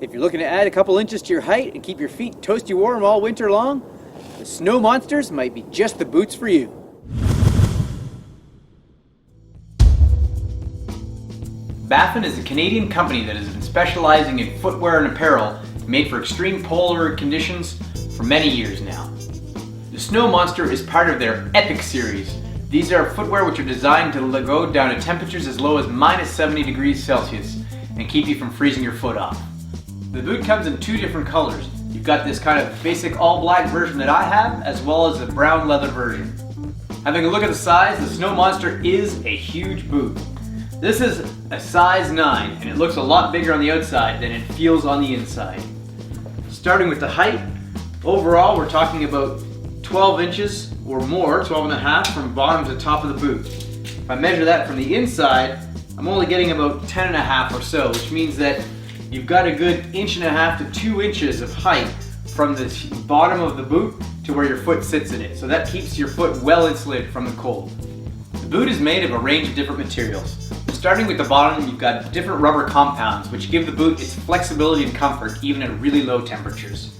If you're looking to add a couple inches to your height and keep your feet toasty warm all winter long, the Snow Monsters might be just the boots for you. Baffin is a Canadian company that has been specializing in footwear and apparel made for extreme polar conditions for many years now. The Snow Monster is part of their Epic series. These are footwear which are designed to go down to temperatures as low as minus 70 degrees Celsius and keep you from freezing your foot off. The boot comes in two different colors. You've got this kind of basic all black version that I have, as well as a brown leather version. Having a look at the size, the Snow Monster is a huge boot. This is a size 9 and it looks a lot bigger on the outside than it feels on the inside. Starting with the height, overall we're talking about 12 inches or more, 12 and a half from bottom to top of the boot. If I measure that from the inside, I'm only getting about 10 and a half or so, which means that you've got a good 1.5 to 2 inches of height from the bottom of the boot to where your foot sits in it. So that keeps your foot well insulated from the cold. The boot is made of a range of different materials. Starting with the bottom, you've got different rubber compounds which give the boot its flexibility and comfort even at really low temperatures.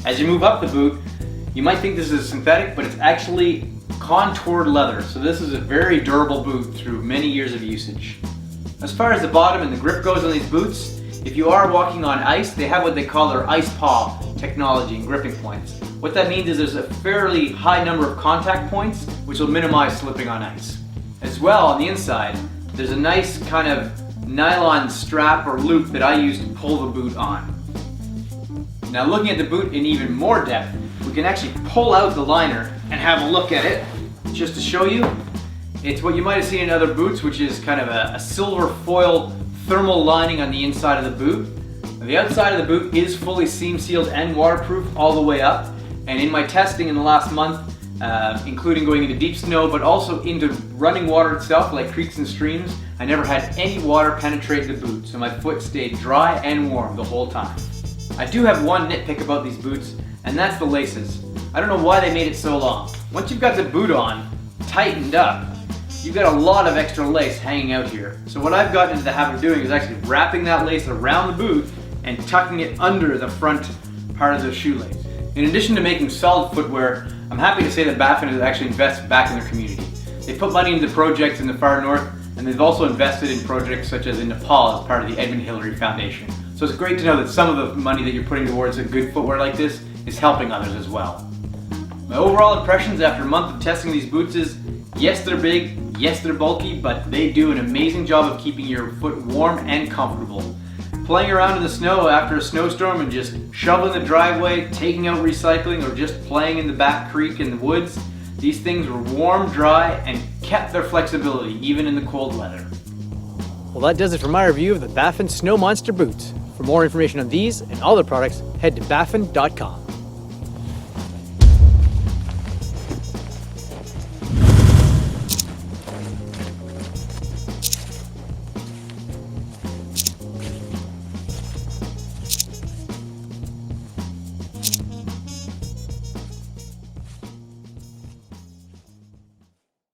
As you move up the boot, you might think this is synthetic, but it's actually contoured leather. So this is a very durable boot through many years of usage. As far as the bottom and the grip goes on these boots, if you are walking on ice, they have what they call their ice paw technology and gripping points. What that means is there's a fairly high number of contact points which will minimize slipping on ice. As well, on the inside, there's a nice kind of nylon strap or loop that I use to pull the boot on. Now looking at the boot in even more depth, we can actually pull out the liner and have a look at it. Just to show you, it's what you might have seen in other boots, which is kind of a silver foil thermal lining on the inside of the boot. The outside of the boot is fully seam sealed and waterproof all the way up. And in my testing in the last month, including going into deep snow, but also into running water itself, like creeks and streams, I never had any water penetrate the boot, so my foot stayed dry and warm the whole time. I do have one nitpick about these boots, and that's the laces. I don't know why they made it so long. Once you've got the boot on, tightened up, you've got a lot of extra lace hanging out here. So what I've gotten into the habit of doing is actually wrapping that lace around the boot and tucking it under the front part of the shoelace. In addition to making solid footwear, I'm happy to say that Baffin has actually invested back in their community. They put money into projects in the far north, and they've also invested in projects such as in Nepal as part of the Edmund Hillary Foundation. So it's great to know that some of the money that you're putting towards a good footwear like this is helping others as well. My overall impressions after a month of testing these boots is, yes, they're big, yes, they're bulky, but they do an amazing job of keeping your foot warm and comfortable. Playing around in the snow after a snowstorm and just shoveling the driveway, taking out recycling, or just playing in the back creek in the woods, these things were warm, dry, and kept their flexibility even in the cold weather. Well, that does it for my review of the Baffin Snow Monster boots. For more information on these and all their products, head to baffin.com.